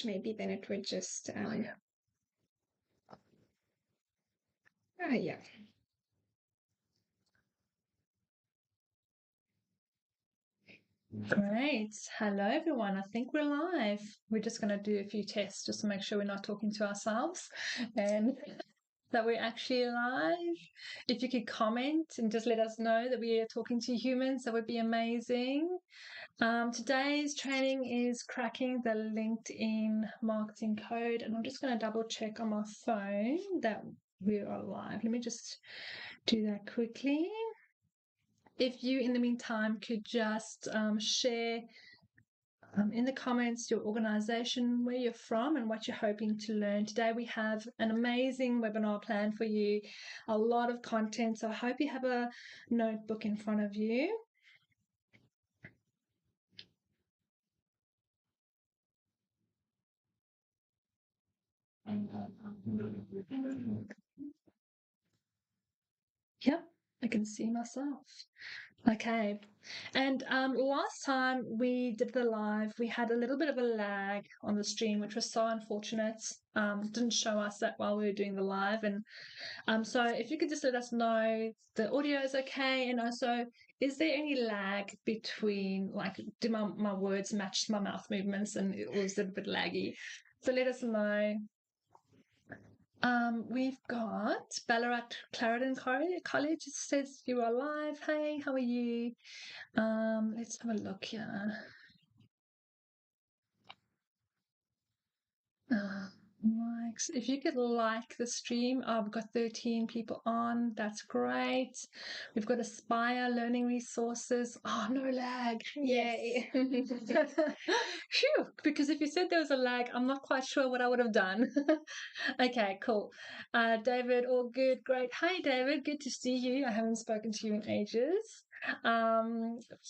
maybe then it would just, Yeah. yeah. Great. Hello, everyone. I think we're live. We're just going to do a few tests just to make sure we're not talking to ourselves and that we're actually live. If you could comment and just let us know that we are talking to humans, that would be amazing. Today's training is cracking the LinkedIn marketing code, and I'm just going to double check on my phone that we are live. Let me just do that quickly. If you, in the meantime, could just share in the comments your organization, where you're from, and what you're hoping to learn. Today we have an amazing webinar planned for you, a lot of content, so I hope you have a notebook in front of you. Yep, I can see myself. Okay. And last time we did the live, we had a little bit of a lag on the stream, which was so unfortunate. Didn't show us that while we were doing the live. And so if you could just let us know the audio is okay. And also, is there any lag between, like, do my words match my mouth movements, and it was a bit laggy? So let us know. We've got Ballarat Clarendon College. It says you are live. Hey, how are you? Let's have a look here. Likes. If you could like the stream, I've got 13 people on. That's great. We've got Aspire Learning Resources. Oh, no lag. Yay. Phew, because if you said there was a lag, I'm not quite sure what I would have done. Okay, cool. David, all good. Great. Hi, David. Good to see you. I haven't spoken to you in ages.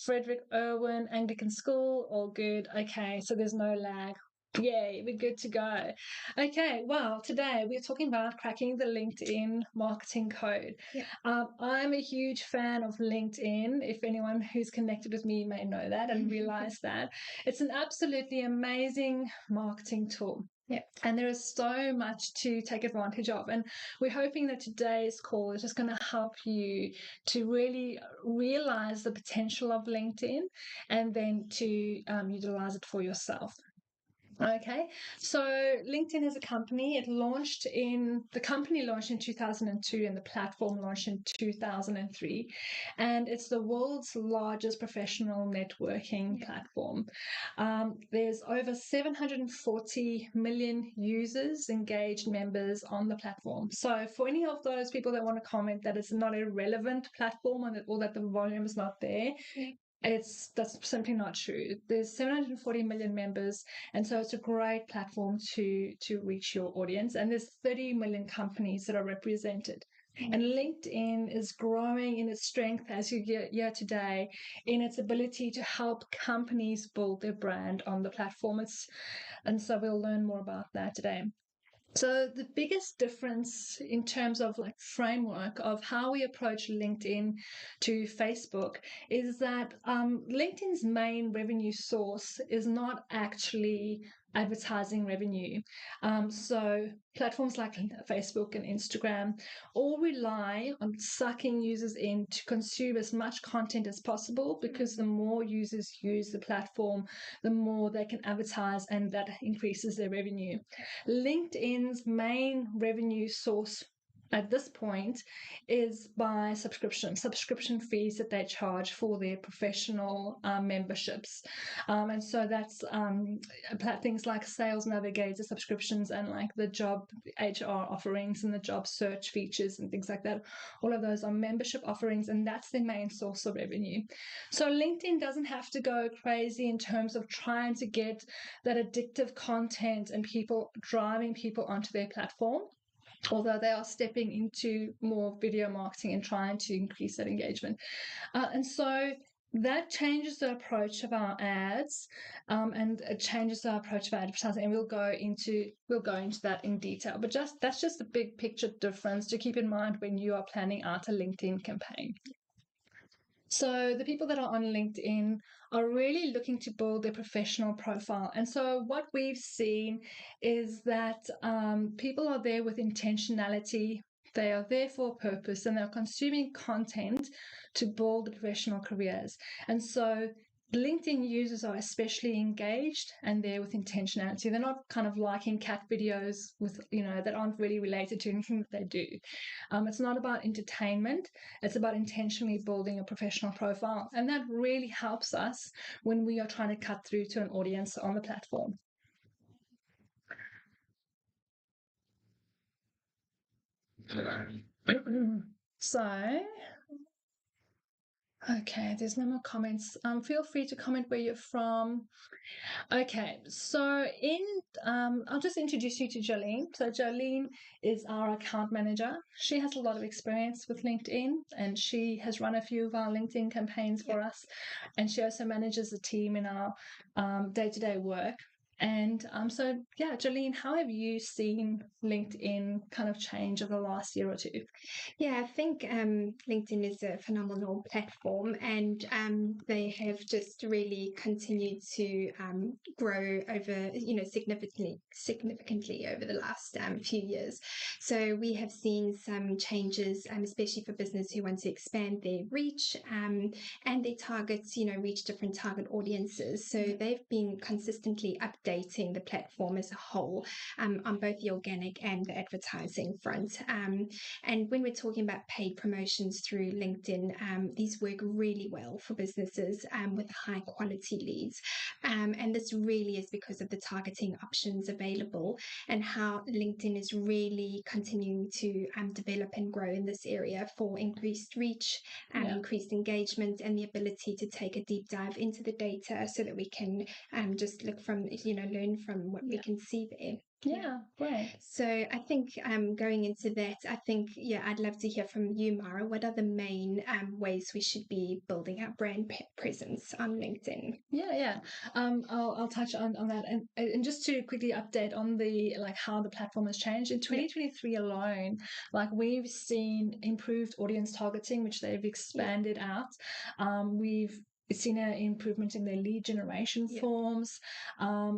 Frederick Irwin, Anglican School, all good. Okay, so there's no lag. Yay, we're good to go. Okay, well, today we're talking about cracking the LinkedIn marketing code. Yeah. I'm a huge fan of LinkedIn. If anyone who's connected with me may know that and realize that. It's an absolutely amazing marketing tool. Yeah. And there is so much to take advantage of. And we're hoping that today's call is just going to help you to really realize the potential of LinkedIn and then to utilize it for yourself. Okay, so LinkedIn is a company. The company launched in 2002 and the platform launched in 2003. And it's the world's largest professional networking platform. There's over 740 million users, engaged members on the platform. So for any of those people that want to comment that it's not a relevant platform or that the volume is not there, that's simply not true. There's 740 million members, and so it's a great platform to reach your audience. And there's 30 million companies that are represented. And LinkedIn is growing in its strength as you hear today in its ability to help companies build their brand on the platform. And so we'll learn more about that today. So the biggest difference in terms of like framework of how we approach LinkedIn to Facebook is that LinkedIn's main revenue source is not actually advertising revenue. So platforms like Facebook and Instagram all rely on sucking users in to consume as much content as possible, because the more users use the platform, the more they can advertise, and that increases their revenue. LinkedIn's main revenue source at this point is by subscription fees that they charge for their professional memberships. And so that's things like Sales Navigator subscriptions and like the job HR offerings and the job search features and things like that. All of those are membership offerings, and that's their main source of revenue. So LinkedIn doesn't have to go crazy in terms of trying to get that addictive content and driving people onto their platform, although they are stepping into more video marketing and trying to increase that engagement. And so that changes the approach of our ads, and it changes the approach of our advertising, and we'll go into that in detail. But that's just a big picture difference to keep in mind when you are planning out a LinkedIn campaign. So the people that are on LinkedIn are really looking to build their professional profile. And so what we've seen is that people are there with intentionality. They are there for a purpose, and they're consuming content to build professional careers. And so LinkedIn users are especially engaged and there with intentionality. They're not kind of liking cat videos with, that aren't really related to anything that they do. It's not about entertainment. It's about intentionally building a professional profile. And that really helps us when we are trying to cut through to an audience on the platform. So, okay, there's no more comments. Feel free to comment where you're from. Okay, so I'll just introduce you to Jolene. So Jolene is our account manager. She has a lot of experience with LinkedIn, and she has run a few of our LinkedIn campaigns for us. And she also manages the team in our day-to-day work. And so, yeah, Jolene, how have you seen LinkedIn kind of change over the last year or two? Yeah, I think LinkedIn is a phenomenal platform, and they have just really continued to grow over, significantly over the last few years. So we have seen some changes, especially for business who want to expand their reach and their targets, reach different target audiences. So they've been consistently updating the platform as a whole on both the organic and the advertising front. And when we're talking about paid promotions through LinkedIn, these work really well for businesses with high quality leads. And this really is because of the targeting options available and how LinkedIn is really continuing to develop and grow in this area for increased reach, increased engagement, and the ability to take a deep dive into the data so that we can just look from, learn from what we can see there. Yeah, great. So I think going into that, I think, I'd love to hear from you, Mara. What are the main ways we should be building our brand presence on LinkedIn? Yeah. I'll touch on that, and just to quickly update on the how the platform has changed in 2023 alone. We've seen improved audience targeting, which they've expanded out. We've seen an improvement in their lead generation forms.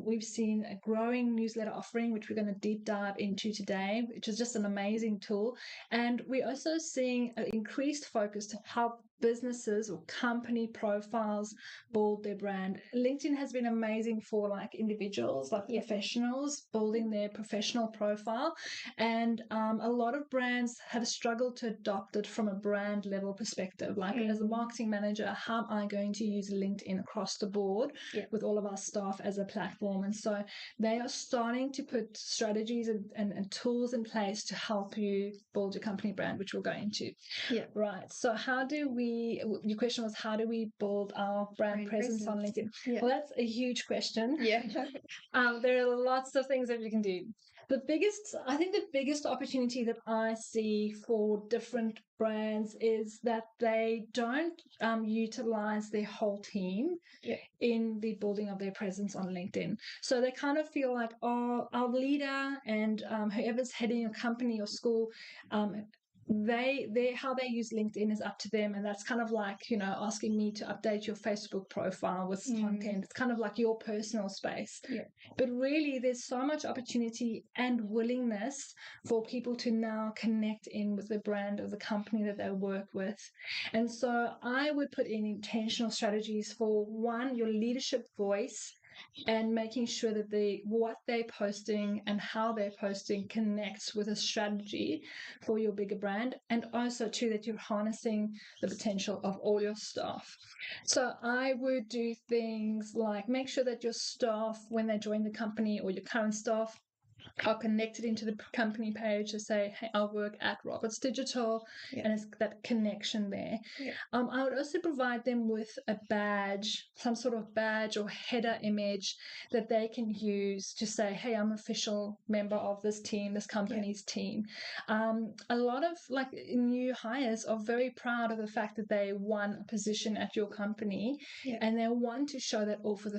We've seen a growing newsletter offering, which we're going to deep dive into today, which is just an amazing tool. And we're also seeing an increased focus to help businesses or company profiles build their brand. LinkedIn has been amazing for individuals, professionals building their professional profile, and a lot of brands have struggled to adopt it from a brand level perspective. As a marketing manager, how am I going to use LinkedIn across the board with all of our staff as a platform? And so they are starting to put strategies and tools in place to help you build your company brand, which we'll go into. Right. So your question was, how do we build our brand presence on LinkedIn? Well, that's a huge question. There are lots of things that you can do. I think the biggest opportunity that I see for different brands is that they don't utilize their whole team in the building of their presence on LinkedIn. So they kind of feel like, oh, our leader and whoever's heading a company or school, how they use LinkedIn is up to them, and that's kind of asking me to update your Facebook profile with content. It's kind of like your personal space. But really, there's so much opportunity and willingness for people to now connect in with the brand of the company that they work with. And so I would put in intentional strategies for, one, your leadership voice, and making sure that what they're posting and how they're posting connects with a strategy for your bigger brand, and also too that you're harnessing the potential of all your staff. So I would do things like make sure that your staff, when they join the company, or your current staff, are connected into the company page to say, hey, I work at Roberts Digital, and it's that connection there. I would also provide them with a badge, some sort of badge or header image that they can use to say, hey, I'm an official member of this team, this company's team. A lot of new hires are very proud of the fact that they won a position at your company, and they want to show that off with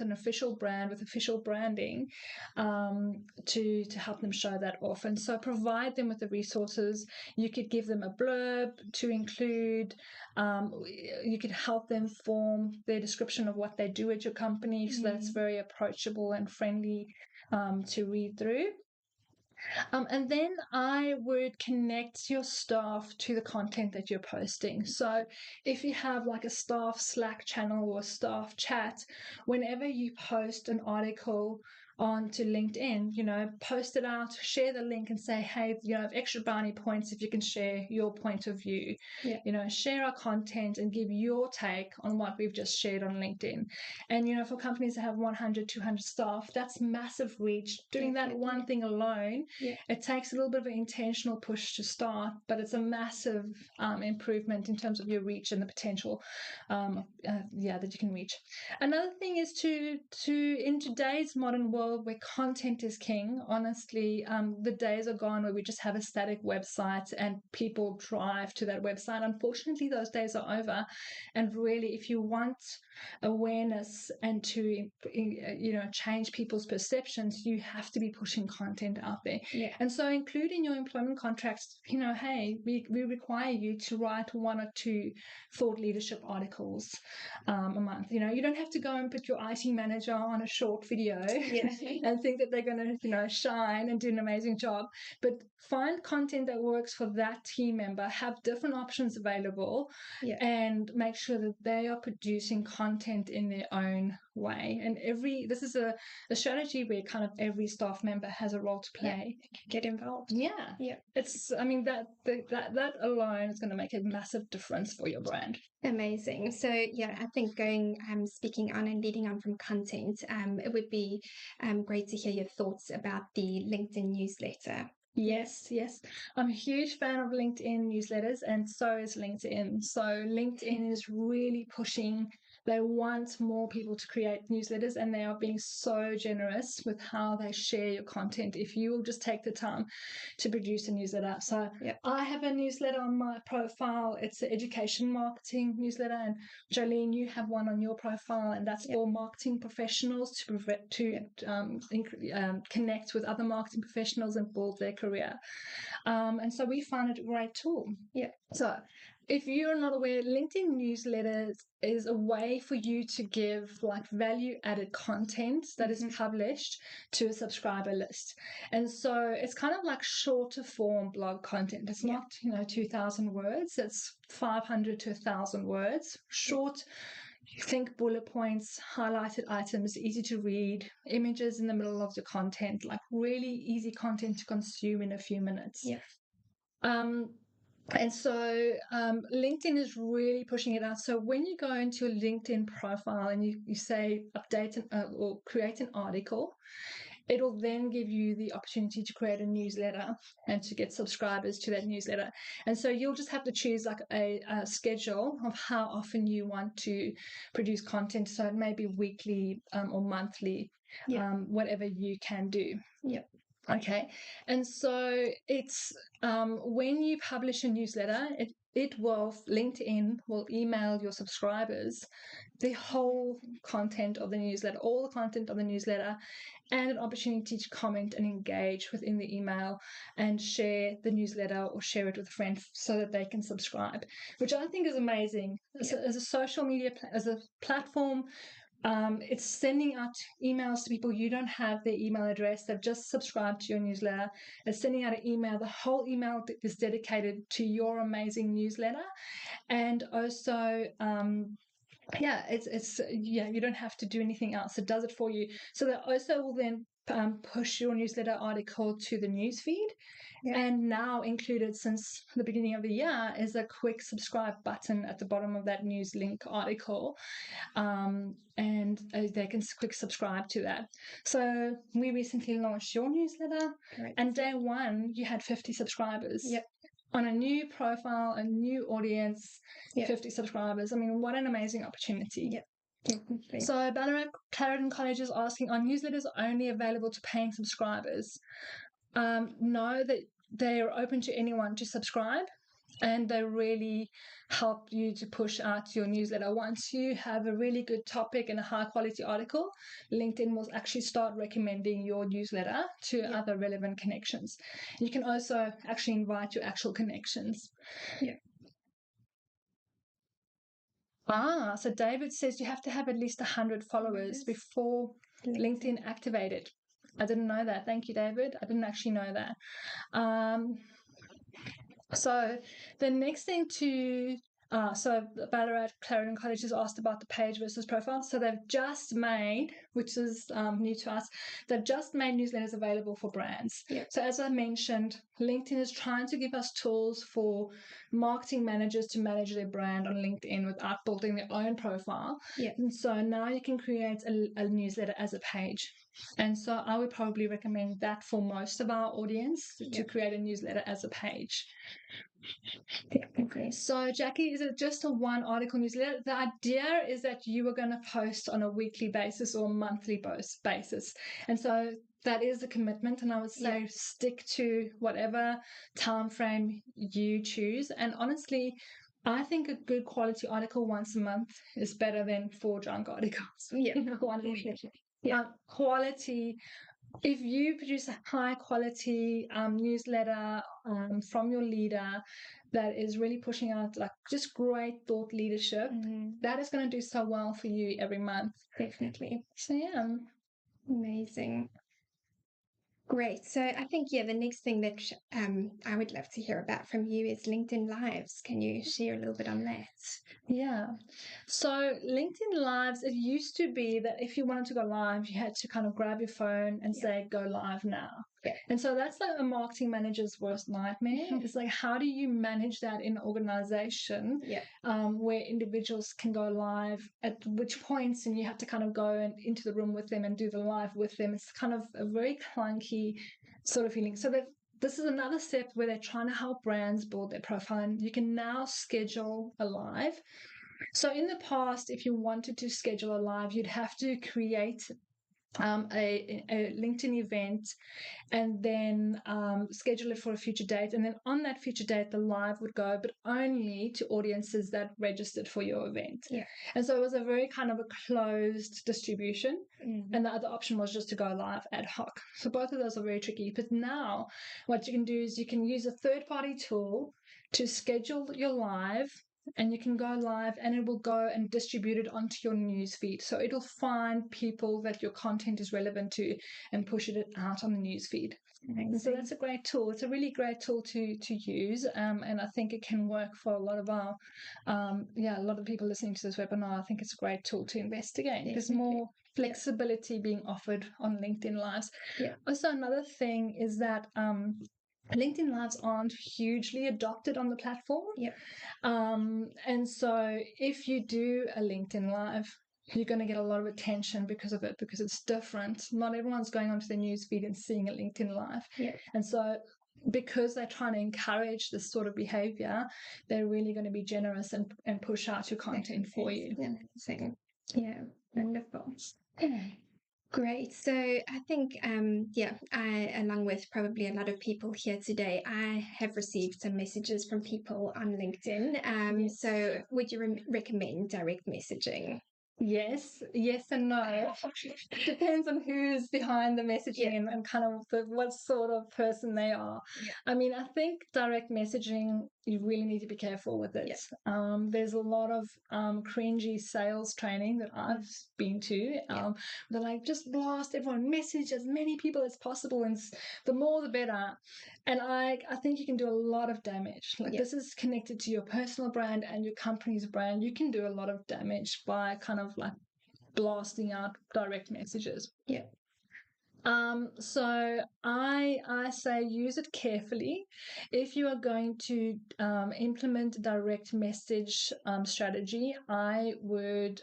an official brand, with official branding. to help them show that off. And so provide them with the resources. You could give them a blurb to include. You could help them form their description of what they do at your company, so that it's very approachable and friendly to read through. And then I would connect your staff to the content that you're posting. So if you have like a staff Slack channel or a staff chat, whenever you post an article onto LinkedIn, post it out, share the link and say, hey, I have extra brownie points if you can share your point of view. Share our content and give your take on what we've just shared on LinkedIn. And for companies that have 100, 200 staff, that's massive reach. Doing that one thing alone, it takes a little bit of an intentional push to start, but it's a massive improvement in terms of your reach and the potential that you can reach. Another thing is to in today's modern world where content is king, honestly, the days are gone where we just have a static website and people drive to that website. Unfortunately, those days are over. And really, if you want awareness and to change people's perceptions, you have to be pushing content out there. And so include in your employment contracts, hey, we require you to write 1 or 2 thought leadership articles a month. You don't have to go and put your IT manager on a short video and think that they're going to shine and do an amazing job. But find content that works for that team member, have different options available, and make sure that they are producing content in their own way. And this is a strategy where kind of every staff member has a role to play. Get involved. It's that alone is going to make a massive difference for your brand. Amazing. So I think speaking on and leading on from content, it would be great to hear your thoughts about the LinkedIn newsletter. Yes. I'm a huge fan of LinkedIn newsletters, and so is LinkedIn. So LinkedIn is really pushing. They want more people to create newsletters, and they are being so generous with how they share your content if you will just take the time to produce a newsletter. So I have a newsletter on my profile. It's an education marketing newsletter, and Jolene, you have one on your profile, and that's for marketing professionals to connect with other marketing professionals and build their career. And so we find it a great tool. So if you're not aware, LinkedIn newsletters is a way for you to give like value-added content that is published to a subscriber list. And so it's kind of like shorter form blog content. It's not, 2,000 words. It's 500 to 1,000 words. Short, think bullet points, highlighted items, easy to read, images in the middle of the content, like really easy content to consume in a few minutes. And so LinkedIn is really pushing it out. So when you go into a LinkedIn profile and you say update or create an article, it'll then give you the opportunity to create a newsletter and to get subscribers to that newsletter. And so you'll just have to choose like a schedule of how often you want to produce content. So it may be weekly or monthly, whatever you can do. Okay. And so it's when you publish a newsletter, LinkedIn will email your subscribers the whole content of the newsletter, all the content of the newsletter, and an opportunity to comment and engage within the email and share the newsletter or share it with a friend so that they can subscribe, which I think is amazing. As a social media, as a platform, it's sending out emails to people. You don't have their email address. They've just subscribed to your newsletter. It's sending out an email. The whole email is dedicated to your amazing newsletter. And also, you don't have to do anything else. It does it for you. So they also will then push your newsletter article to the newsfeed. And now included since the beginning of the year is a quick subscribe button at the bottom of that news link article. And they can quick subscribe to that. So we recently launched your newsletter, and day one you had 50 subscribers. On a new profile, a new audience, 50 subscribers. I mean, what an amazing opportunity. So Ballarat Clarendon College is asking, are newsletters only available to paying subscribers? No, that they are open to anyone to subscribe. and they really help you to push out your newsletter. Once you have a really good topic and a high quality article, LinkedIn will actually start recommending your newsletter to other relevant connections. You can also actually invite your actual connections. So David says you have to have at least 100 followers before LinkedIn activated. I didn't know that. Thank you, David. I didn't actually know that. So the next thing so Ballarat Clarendon College has asked about the page versus profile. So they've just made, which is new to us, they've just made newsletters available for brands. So as I mentioned, LinkedIn is trying to give us tools for marketing managers to manage their brand on LinkedIn without building their own profile. And so now you can create a newsletter as a page. And so I would probably recommend that for most of our audience, to create a newsletter as a page. Okay. So Jackie, is it just a one article newsletter? The idea is that you are going to post on a weekly basis or monthly basis. And so that is the commitment. And I would say stick to whatever time frame you choose. And honestly, I think a good quality article once a month is better than 4 junk articles. Quality. If you produce a high quality newsletter from your leader that is really pushing out like just great thought leadership, that is going to do so well for you every month. Definitely. So yeah. Amazing. Great. So I think, the next thing that I would love to hear about from you is LinkedIn Lives. Can you share a little bit on that? Yeah. So LinkedIn Lives, it used to be that if you wanted to go live, you had to kind of grab your phone and say, go live now. And so that's like a marketing manager's worst nightmare. It's like, how do you manage that in an organization where individuals can go live at which points, and you have to kind of go into the room with them and do the live with them. It's kind of a very clunky sort of feeling. So that this is another step where they're trying to help brands build their profile, and you can now schedule a live. So in the past, if you wanted to schedule a live, you'd have to create a LinkedIn event and then schedule it for a future date. And then on that future date, the live would go, but only to audiences that registered for your event. And so it was a very kind of a closed distribution. And the other option was just to go live ad hoc. So both of those are very tricky. But now what you can do is you can use a third-party tool to schedule your live, and you can go live and it will go and distribute it onto your news feed. So it'll find people that your content is relevant to and push it out on the news feed. And so that's a great tool. It's a really great tool to use. And I think it can work for a lot of our, a lot of people listening to this webinar. I think it's a great tool to investigate. There's more flexibility being offered on LinkedIn Lives. Also, another thing is that LinkedIn Lives aren't hugely adopted on the platform. And so if you do a LinkedIn Live, you're going to get a lot of attention because of it, because it's different. Not everyone's going onto the news feed and seeing a LinkedIn Live. And so because they're trying to encourage this sort of behavior, they're really going to be generous and push out your content for you. Yeah, wonderful. Great. So I think, I, along with probably a lot of people here today, I have received some messages from people on LinkedIn. So would you recommend direct messaging? Yes and no. Depends on who's behind the messaging and kind of what sort of person they are. I mean, I think direct messaging, you really need to be careful with it. There's a lot of cringy sales training that I've been to. They're like, just blast everyone, message as many people as possible, and the more the better. And I think you can do a lot of damage. Like this is connected to your personal brand and your company's brand. You can do a lot of damage by kind of like blasting out direct messages. So I say use it carefully. If you are going to implement a direct message strategy, I would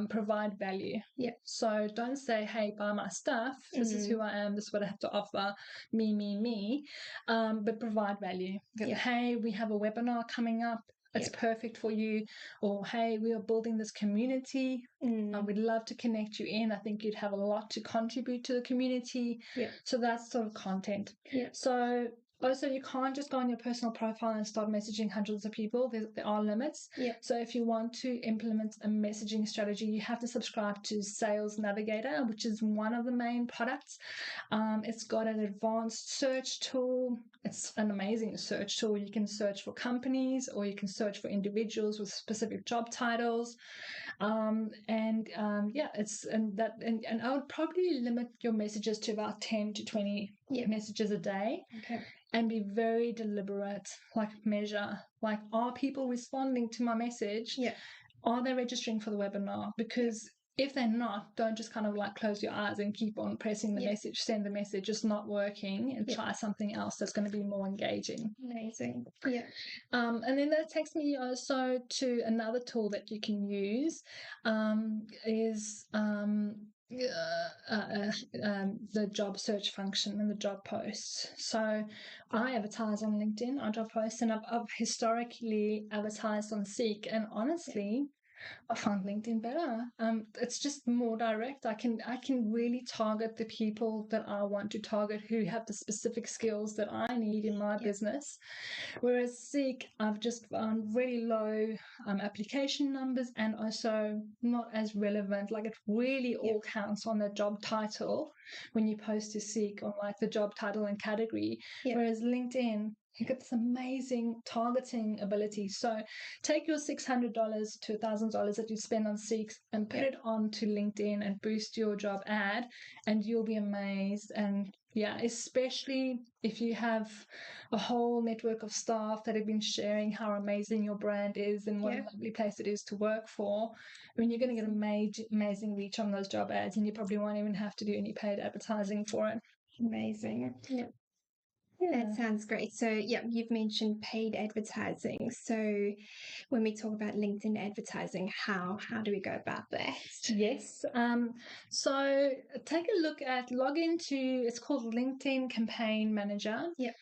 provide value. So don't say, hey, buy my stuff. This is who I am. This is what I have to offer. Me. But provide value. Hey, we have a webinar coming up. It's perfect for you. Or, hey, we are building this community. We'd love to connect you in. I think you'd have a lot to contribute to the community. So that's sort of content. So Also, you can't just go on your personal profile and start messaging hundreds of people. There are limits. Yeah. So if you want to implement a messaging strategy, you have to subscribe to Sales Navigator, which is one of the main products. It's got an advanced search tool. It's an amazing search tool. You can search for companies, or you can search for individuals with specific job titles. And I would probably limit your messages to about 10 to 20 messages a day. Okay. And be very deliberate, like measure, like, are people responding to my message? Yeah. Are they registering for the webinar? Because if they're not, don't just kind of like close your eyes and keep on pressing the message, send the message, it's not working, and try something else that's going to be more engaging. Amazing. Yeah. And then that takes me also to another tool that you can use, is the job search function and the job posts. So I advertise on LinkedIn on job posts, and I've historically advertised on Seek, and honestly, I find LinkedIn better. It's just more direct. I can really target the people that I want to target, who have the specific skills that I need in my business. Whereas Seek, I've just found really low application numbers, and also not as relevant. Like, it really all counts on the job title when you post to Seek, on like the job title and category. Whereas LinkedIn, you get this amazing targeting ability. So take your $600 to $1,000 that you spend on Seek and put it onto LinkedIn and boost your job ad, and you'll be amazed. And especially if you have a whole network of staff that have been sharing how amazing your brand is and what a lovely place it is to work for, I mean, you're going to get amazing reach on those job ads, and you probably won't even have to do any paid advertising for it. Amazing. Yeah. That sounds great. So, you've mentioned paid advertising. So, when we talk about LinkedIn advertising, how do we go about that? Yes. So take a look log into, it's called LinkedIn Campaign Manager. Yep.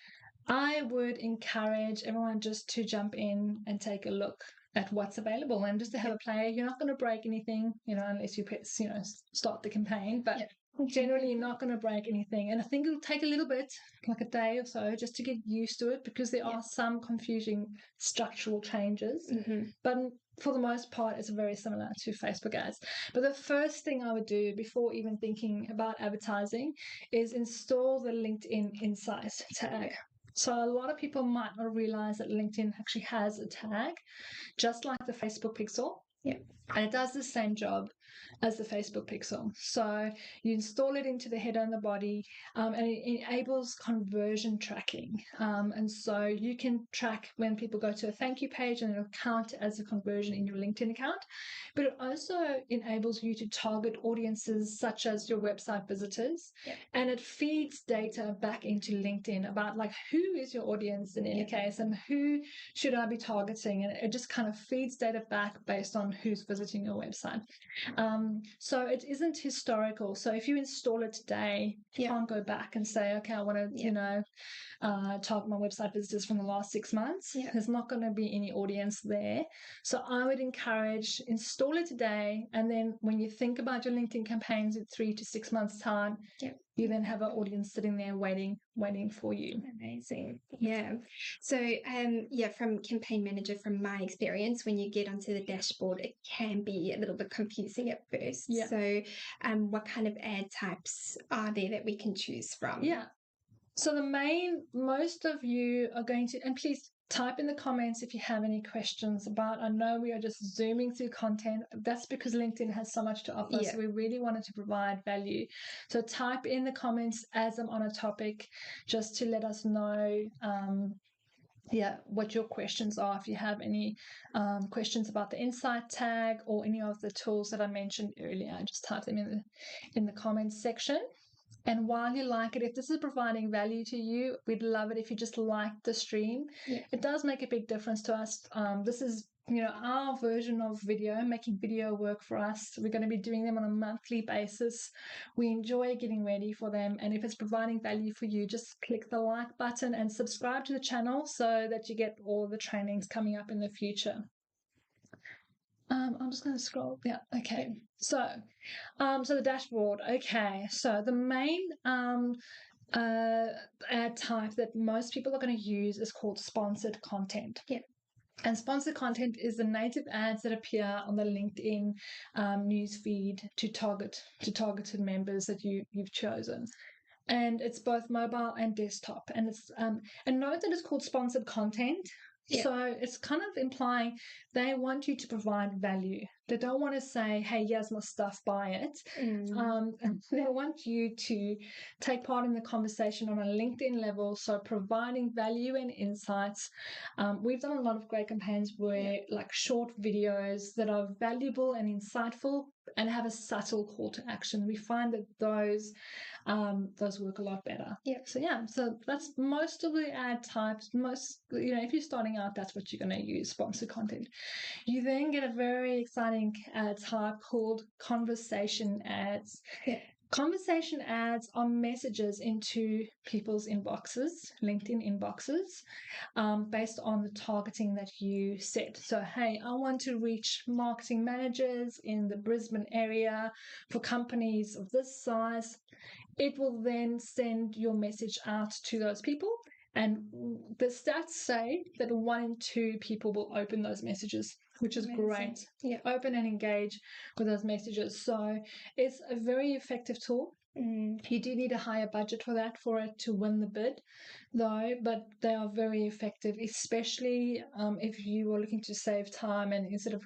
I would encourage everyone just to jump in and take a look at what's available, and just to have a play. You're not going to break anything, unless you press, start the campaign, but generally you're not going to break anything. And I think it'll take a little bit, like a day or so, just to get used to it, because there are some confusing structural changes. But for the most part, it's very similar to Facebook ads. But the first thing I would do before even thinking about advertising is install the LinkedIn Insights tag. So a lot of people might not realize that LinkedIn actually has a tag, just like the Facebook pixel. And it does the same job as the Facebook pixel. So you install it into the header and the body, and it enables conversion tracking. And so you can track when people go to a thank you page, and it'll count as a conversion in your LinkedIn account. But it also enables you to target audiences such as your website visitors. And it feeds data back into LinkedIn about, like, who is your audience in any case, and who should I be targeting. And it just kind of feeds data back based on who's visiting your website. So it isn't historical. So if you install it today, you can't go back and say, okay, I want to, target my website visitors from the last 6 months. There's not going to be any audience there. So I would encourage, install it today, and then when you think about your LinkedIn campaigns in 3 to 6 months' time, you then have an audience sitting there waiting for you. Amazing. Yeah. So, from Campaign Manager, from my experience, when you get onto the dashboard, it can be a little bit confusing at first. So, what kind of ad types are there that we can choose from? So most of you are going to, and please type in the comments if you have any questions about, I know we are just zooming through content. That's because LinkedIn has so much to offer. So we really wanted to provide value. So type in the comments as I'm on a topic, just to let us know what your questions are. If you have any questions about the insight tag or any of the tools that I mentioned earlier, just type them in the comments section. And while you like it, if this is providing value to you, we'd love it if you just like the stream. It does make a big difference to us. This is, our version of video, making video work for us. We're going to be doing them on a monthly basis. We enjoy getting ready for them. And if it's providing value for you, just click the like button and subscribe to the channel so that you get all the trainings coming up in the future. I'm just going to scroll. Okay. So the dashboard. Okay. So the main ad ad type that most people are going to use is called sponsored content. Yeah. And sponsored content is the native ads that appear on the LinkedIn newsfeed to targeted members that you've chosen. And it's both mobile and desktop. And it's and note that it's called sponsored content. Yeah. So it's kind of implying they want you to provide value. They don't want to say, hey, here's my stuff, buy it. They want you to take part in the conversation on a LinkedIn level. So providing value and insights. We've done a lot of great campaigns where like short videos that are valuable and insightful and have a subtle call to action. We find that those work a lot better. So that's most of the ad types. If you're starting out, that's what you're going to use, sponsored content. You then get a very exciting ad type called conversation ads. Conversation ads are messages into people's inboxes, LinkedIn inboxes, based on the targeting that you set. So, hey, I want to reach marketing managers in the Brisbane area for companies of this size. It will then send your message out to those people. And the stats say that 1 in 2 people will open those messages, which is great. Open and engage with those messages. So it's a very effective tool. You do need a higher budget for it to win the bid, though, but they are very effective, especially if you are looking to save time and instead of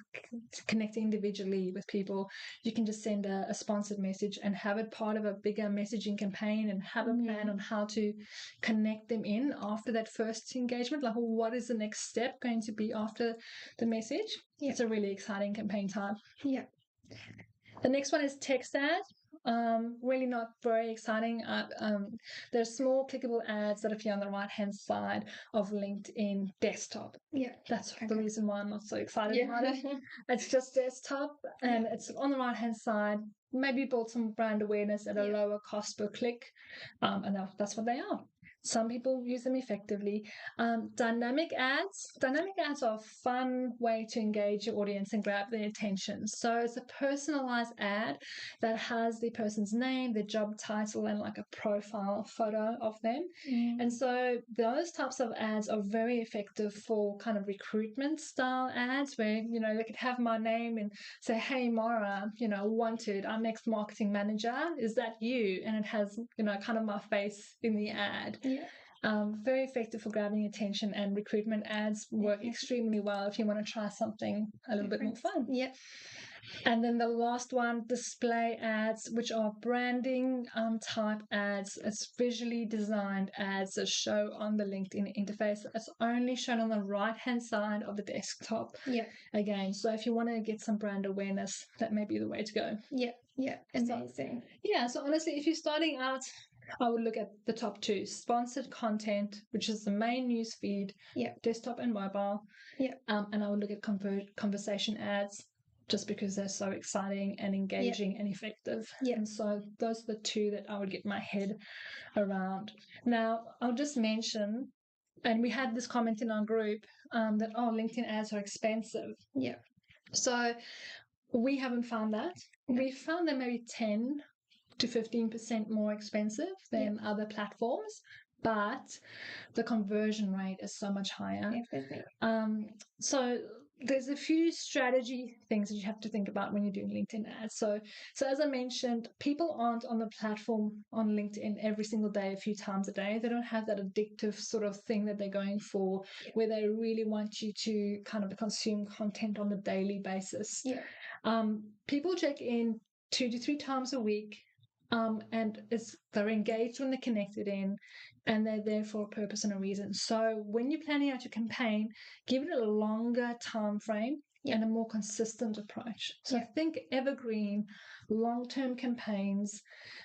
connecting individually with people, you can just send a sponsored message and have it part of a bigger messaging campaign and have a plan on how to connect them in after that first engagement. Like, what is the next step going to be after the message? It's a really exciting campaign type. The next one is text ads. Really not very exciting. There's small clickable ads that appear on the right-hand side of LinkedIn desktop. That's the reason why I'm not so excited about it. It's just desktop and it's on the right-hand side. Maybe build some brand awareness at a lower cost per click, and that's what they are. Some people use them effectively. Dynamic ads. Dynamic ads are a fun way to engage your audience and grab their attention. So it's a personalized ad that has the person's name, their job title, and like a profile photo of them. And so those types of ads are very effective for kind of recruitment style ads where, they could have my name and say, hey, Mara, wanted, our next marketing manager. Is that you? And it has, kind of my face in the ad. Very effective for grabbing attention, and recruitment ads work extremely well if you want to try something a little bit more fun. And then the last one, display ads, which are branding type ads. It's visually designed ads that show on the LinkedIn interface. It's only shown on the right-hand side of the desktop. Again, so if you want to get some brand awareness, that may be the way to go. Amazing. So honestly, if you're starting out, I would look at the top 2, sponsored content, which is the main news feed, desktop and mobile. And I would look at conversation ads, just because they're so exciting and engaging and effective. And so those are the 2 that I would get my head around. Now, I'll just mention, and we had this comment in our group that, LinkedIn ads are expensive. So we haven't found that. We found them maybe 10 to 15% more expensive than other platforms, but the conversion rate is so much higher. So there's a few strategy things that you have to think about when you're doing LinkedIn ads. So as I mentioned, people aren't on the platform on LinkedIn every single day, a few times a day. They don't have that addictive sort of thing that they're going for, where they really want you to kind of consume content on a daily basis. People check in 2 to 3 times a week. And they're engaged when they're connected in, and they're there for a purpose and a reason. So when you're planning out your campaign, give it a longer time frame and a more consistent approach. So think evergreen, long-term campaigns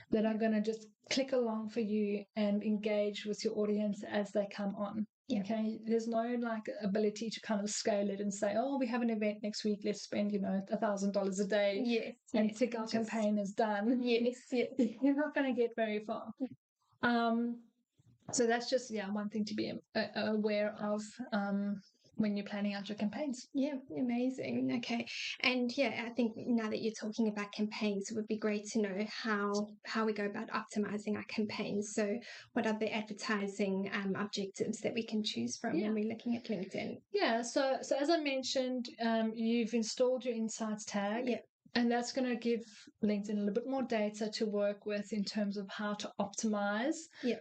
that are going to just click along for you and engage with your audience as they come on. Okay, there's no ability to kind of scale it and say, we have an event next week, let's spend $1,000 a day and tick our campaign is done. You're not going to get very far. So that's just one thing to be aware of when you're planning out your campaigns. Yeah, amazing. Okay. And yeah, I think now that you're talking about campaigns, it would be great to know how we go about optimizing our campaigns. So what are the advertising objectives that we can choose from when we're looking at LinkedIn? Yeah, so as I mentioned, you've installed your insights tag. Yeah. And that's going to give LinkedIn a little bit more data to work with in terms of how to optimize, Yeah.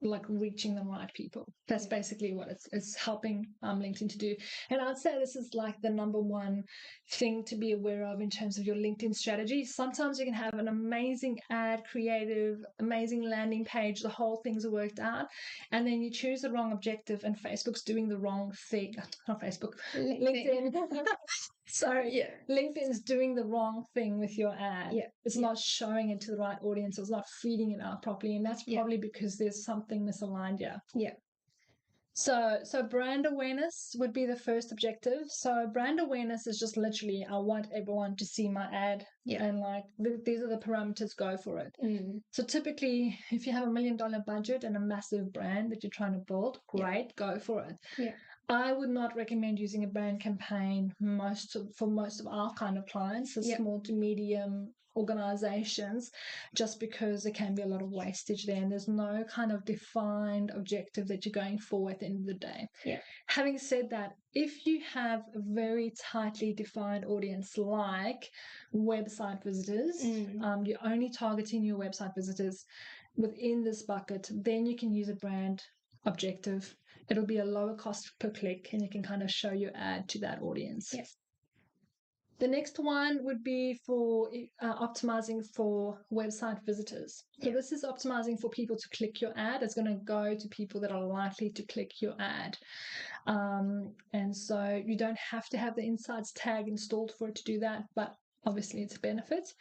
like reaching the right people. That's basically what it's helping LinkedIn to do. And I'd say this is like the number one thing to be aware of in terms of your LinkedIn strategy. Sometimes you can have an amazing ad, creative, amazing landing page, the whole thing's worked out, and then you choose the wrong objective and Facebook's doing the wrong thing. Not Facebook, LinkedIn. Sorry, LinkedIn's doing the wrong thing with your ad. It's not showing it to the right audience. It's not feeding it out properly, and that's probably because there's something misaligned here. Yeah. So brand awareness would be the first objective. So brand awareness is just literally, I want everyone to see my ad, and like these are the parameters, go for it. So typically, if you have $1 million budget and a massive brand that you're trying to build, great, go for it. Yeah. I would not recommend using a brand campaign for most of our kind of clients, the small to medium organizations, just because there can be a lot of wastage there and there's no kind of defined objective that you're going for at the end of the day. Yeah. Having said that, if you have a very tightly defined audience like website visitors, you're only targeting your website visitors within this bucket, then you can use a brand objective. It'll be a lower cost per click and you can kind of show your ad to that audience. Yes. The next one would be for optimizing for website visitors. So this is optimizing for people to click your ad. It's going to go to people that are likely to click your ad. And so you don't have to have the insights tag installed for it to do that, but obviously it's a benefit.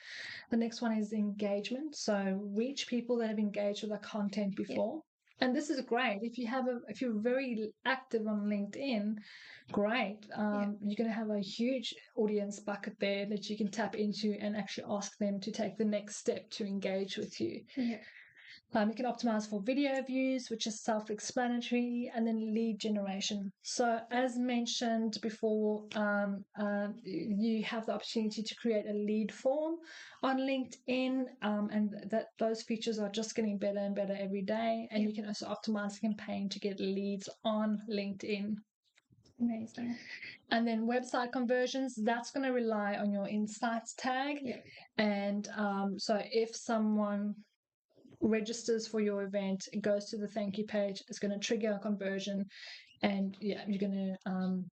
The next one is engagement. So reach people that have engaged with our content before. And this is great. If you're very active on LinkedIn, great. You're going to have a huge audience bucket there that you can tap into and actually ask them to take the next step to engage with you. Yeah. You can optimize for video views, which is self-explanatory, and then lead generation. So as mentioned before, you have the opportunity to create a lead form on LinkedIn, and those features are just getting better and better every day. And you can also optimize the campaign to get leads on LinkedIn. Amazing. And then website conversions, that's going to rely on your insights tag. And so if someone registers for your event, it goes to the thank you page, it's going to trigger a conversion, and you're going to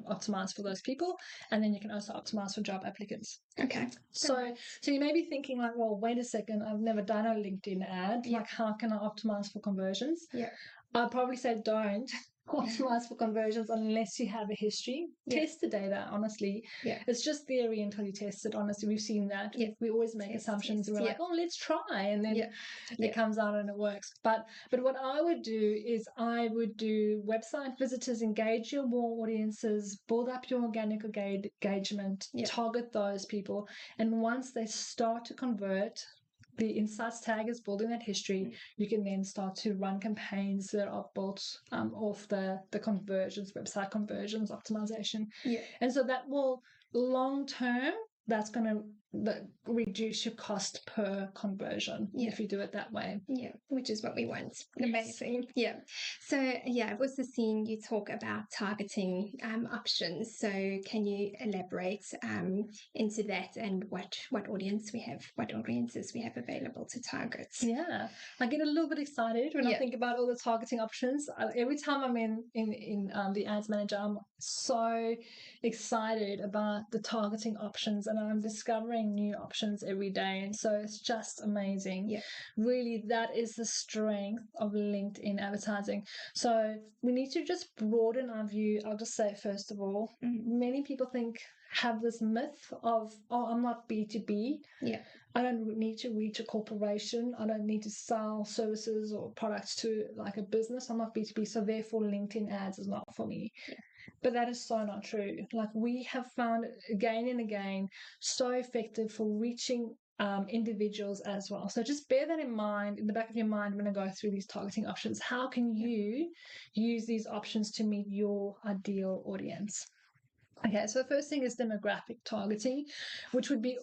optimize for those people, and then you can also optimize for job applicants. Okay. So you may be thinking like, well, wait a second, I've never done a LinkedIn ad. Like, how can I optimize for conversions? I'd probably say don't optimize for conversions unless you have a history. Test the data, honestly. It's just theory until you test it. Honestly, we've seen that. We always make assumptions. We're like, oh, let's try, and then it comes out and it works. But what I would do is I would do website visitors, engage your warm audiences, build up your organic engagement, target those people, and once they start to convert, the insights tag is building that history. You can then start to run campaigns that are built off the conversions, website conversions optimization. And so that will, long term, that's going to reduce your cost per conversion if you do it that way. Which is what we want. Amazing. So I've also seen you talk about targeting options. So can you elaborate into that and what audiences we have available to target? I get a little bit excited when I think about all the targeting options. Every time I'm in the ads manager, I'm so excited about the targeting options, and I'm discovering new options every day, and so it's just amazing. Really, that is the strength of LinkedIn advertising. So we need to just broaden our view. I'll just say, first of all, many people have this myth of, oh, I'm not B2B. I don't need to reach a corporation. I don't need to sell services or products to like a business. I'm not B2B, so therefore LinkedIn ads is not for me. But that is so not true. Like, we have found again and again so effective for reaching individuals as well. So just bear that in mind, in the back of your mind, when I go through these targeting options. How can you use these options to meet your ideal audience? Okay, so the first thing is demographic targeting, which would be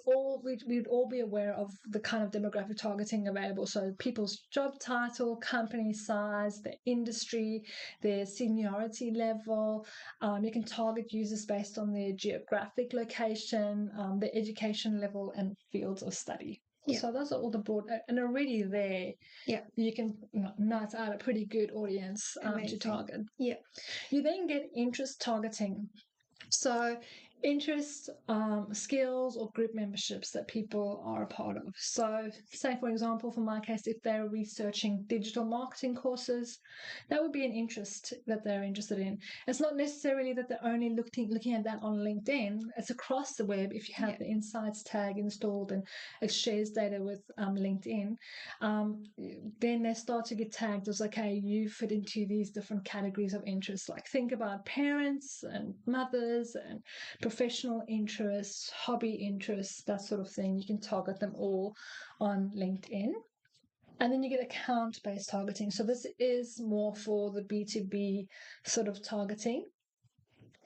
we'd all be aware of the kind of demographic targeting available. So people's job title, company size, their industry, their seniority level. You can target users based on their geographic location, their education level, and fields of study. Yeah. So those are all the broad, and already there, you can nut out a pretty good audience to target. Yeah. You then get interest targeting. So interest, skills, or group memberships that people are a part of. So say, for example, for my case, if they're researching digital marketing courses, that would be an interest that they're interested in. It's not necessarily that they're only looking at that on LinkedIn. It's across the web. If you have the Insights tag installed and it shares data with LinkedIn, then they start to get tagged as, okay, you fit into these different categories of interest. Like think about parents and mothers and professional interests, hobby interests, that sort of thing. You can target them all on LinkedIn. And then you get account-based targeting. So this is more for the B2B sort of targeting.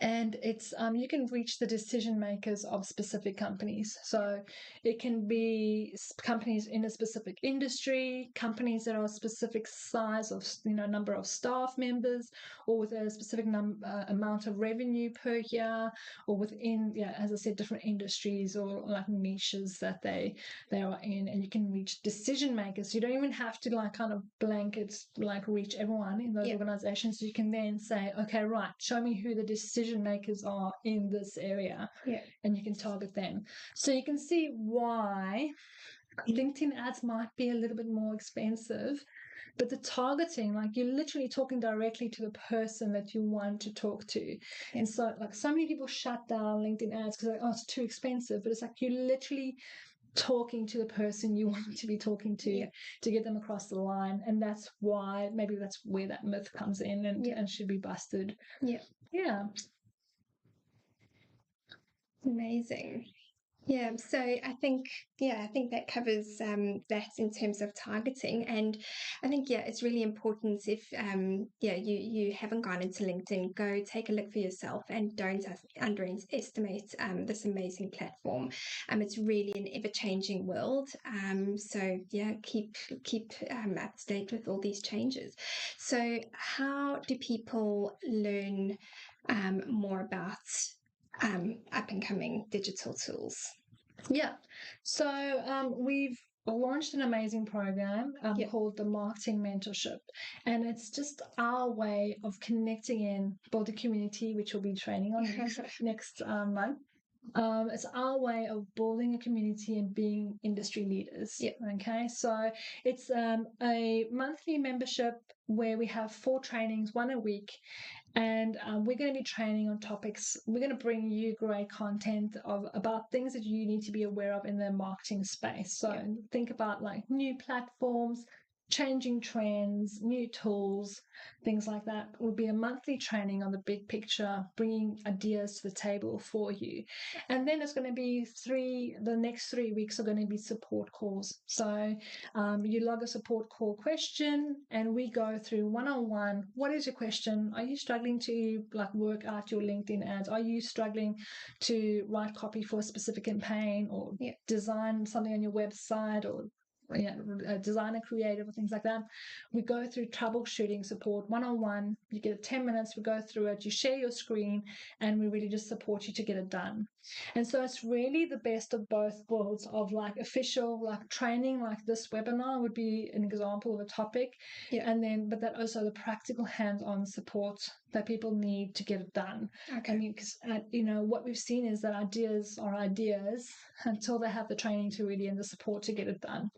And it's you can reach the decision makers of specific companies. So it can be companies in a specific industry, companies that are a specific size of number of staff members, or with a specific amount of revenue per year, or within as I said, different industries or like niches that they are in. And you can reach decision makers. You don't even have to like kind of blanket like reach everyone in those organizations. You can then say, okay, right, show me who the decision makers are in this area, and you can target them. So you can see why LinkedIn ads might be a little bit more expensive, but the targeting, like you're literally talking directly to the person that you want to talk to. And so like so many people shut down LinkedIn ads because like, oh, it's too expensive, but it's like you're literally talking to the person you want to be talking to get them across the line. And that's why maybe that's where that myth comes in and should be busted. Amazing. Yeah, so I think that covers that in terms of targeting. And I think it's really important if you haven't gone into LinkedIn, go take a look for yourself and don't underestimate this amazing platform. It's really an ever-changing world. So keep up to date with all these changes. So how do people learn more about up and coming digital tools? So we've launched an amazing program called the Marketing Mentorship, and it's just our way of connecting in, build a community, which we'll be training on next month. It's our way of building a community and being industry leaders. Okay, so it's a monthly membership where we have 4 trainings, 1 a week, and we're going to be training on topics. We're going to bring you great content about things that you need to be aware of in the marketing space. So think about like new platforms, changing trends, new tools, things like that. It will be a monthly training on the big picture, bringing ideas to the table for you. And then it's going to be the next 3 weeks are going to be support calls. So you log a support call question and we go through one-on-one. What is your question? Are you struggling to like work out your LinkedIn ads? Are you struggling to write copy for a specific campaign or design something on your website or designer creative or things like that? We go through troubleshooting support one-on-one. You get 10 minutes, we go through it, you share your screen, and we really just support you to get it done. And so it's really the best of both worlds of like official like training, like this webinar would be an example of a topic, and then but that also the practical hands-on support that people need to get it done. I mean, because what we've seen is that ideas are ideas until they have the training to really and the support to get it done.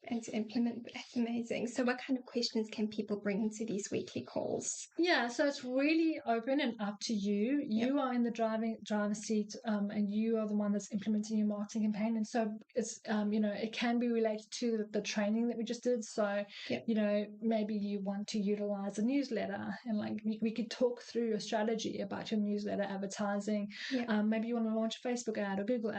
And to implement. That's amazing. So what kind of questions can people bring into these weekly calls? So it's really open and up to you. You are in the driver's seat, and and you are the one that's implementing your marketing campaign. And so it's, it can be related to the training that we just did. So, maybe you want to utilize a newsletter, and like we could talk through a strategy about your newsletter advertising. Maybe you want to launch a Facebook ad or Google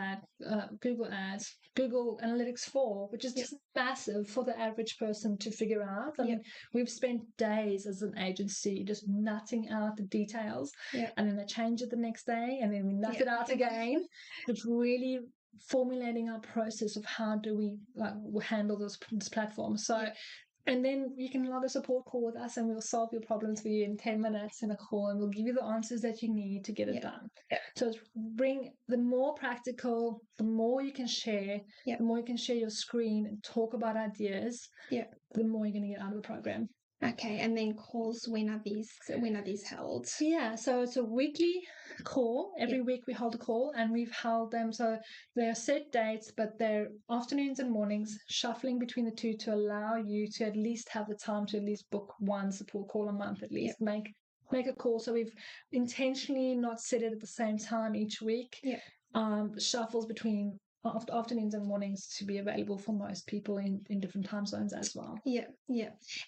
Ads, Google Analytics 4, which is just massive for the average person to figure out. I mean, we've spent days as an agency just nutting out the details, and then they change it the next day, and then we nut it out again. It's really formulating our process of how do we handle this platform. So and then you can log a support call with us, and we'll solve your problems for you in 10 minutes in a call, and we'll give you the answers that you need to get it done. So it's the more practical, the more you can share, the more you can share your screen and talk about ideas, the more you're going to get out of the program. Okay, and then calls, when are these held? Yeah, so it's a weekly call. Every week we hold a call, and we've held them. So they're set dates, but they're afternoons and mornings, shuffling between the two to allow you to at least have the time to at least book one support call a month, at least make a call. So we've intentionally not set it at the same time each week. Shuffles between afternoons and mornings to be available for most people in different time zones as well.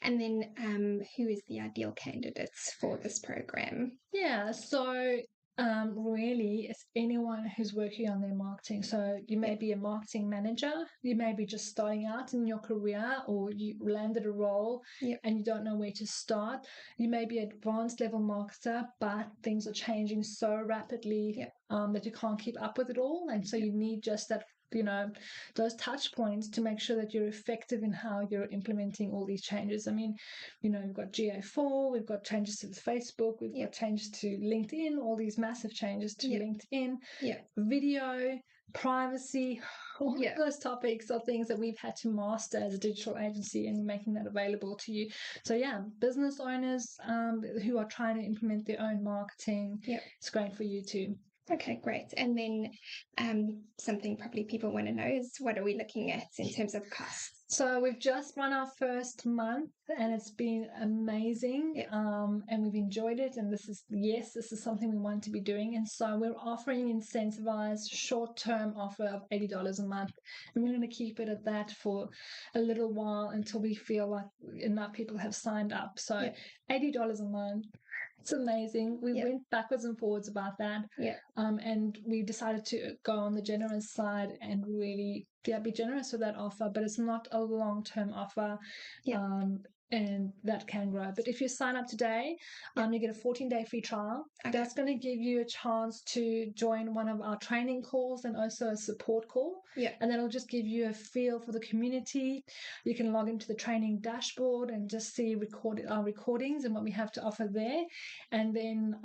And then who is the ideal candidates for this program? So really it's anyone who's working on their marketing. So you may be a marketing manager, you may be just starting out in your career, or you landed a role and you don't know where to start. You may be an advanced level marketer, but things are changing so rapidly that you can't keep up with it all, and so you need just that, those touch points to make sure that you're effective in how you're implementing all these changes. I mean, we've got GA4, we've got changes to Facebook, we've got changes to LinkedIn, all these massive changes to LinkedIn, video, privacy, all of those topics are things that we've had to master as a digital agency and making that available to you. So business owners who are trying to implement their own marketing, it's great for you too. Okay, great. And then something probably people want to know is, what are we looking at in terms of costs? So we've just run our first month, and it's been amazing, and we've enjoyed it. And this is something we want to be doing. And so we're offering incentivized short-term offer of $80 a month, and we're going to keep it at that for a little while until we feel like enough people have signed up. So $80 a month. It's amazing. We went backwards and forwards about that. And we decided to go on the generous side and really be generous with that offer, but it's not a long-term offer. And that can grow. But if you sign up today, you get a 14-day free trial. That's going to give you a chance to join one of our training calls and also a support call. And that'll just give you a feel for the community. You can log into the training dashboard and just see our recordings and what we have to offer there. And then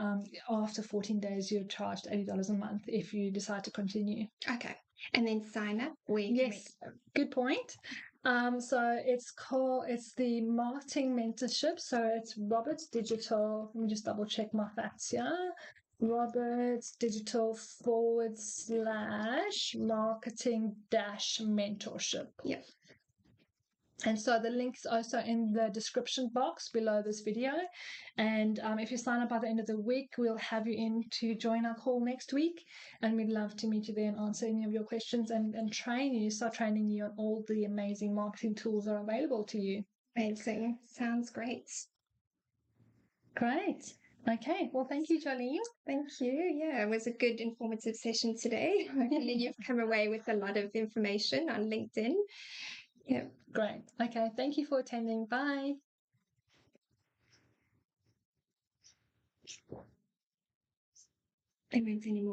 after 14 days, you're charged $80 a month if you decide to continue. Okay. And then sign up where you can good point. So it's the marketing mentorship. So it's Roberts Digital. Let me just double check my facts here. Roberts Digital / marketing mentorship. And so the link's also in the description box below this video. And if you sign up by the end of the week, we'll have you in to join our call next week. And we'd love to meet you there and answer any of your questions and start training you on all the amazing marketing tools that are available to you. Amazing. Sounds great. Great. Okay. Well, thank you, Jolene. Thank you. Yeah, it was a good informative session today. Hopefully you've come away with a lot of information on LinkedIn. Great. Okay. Thank you for attending. Bye. I won't anymore.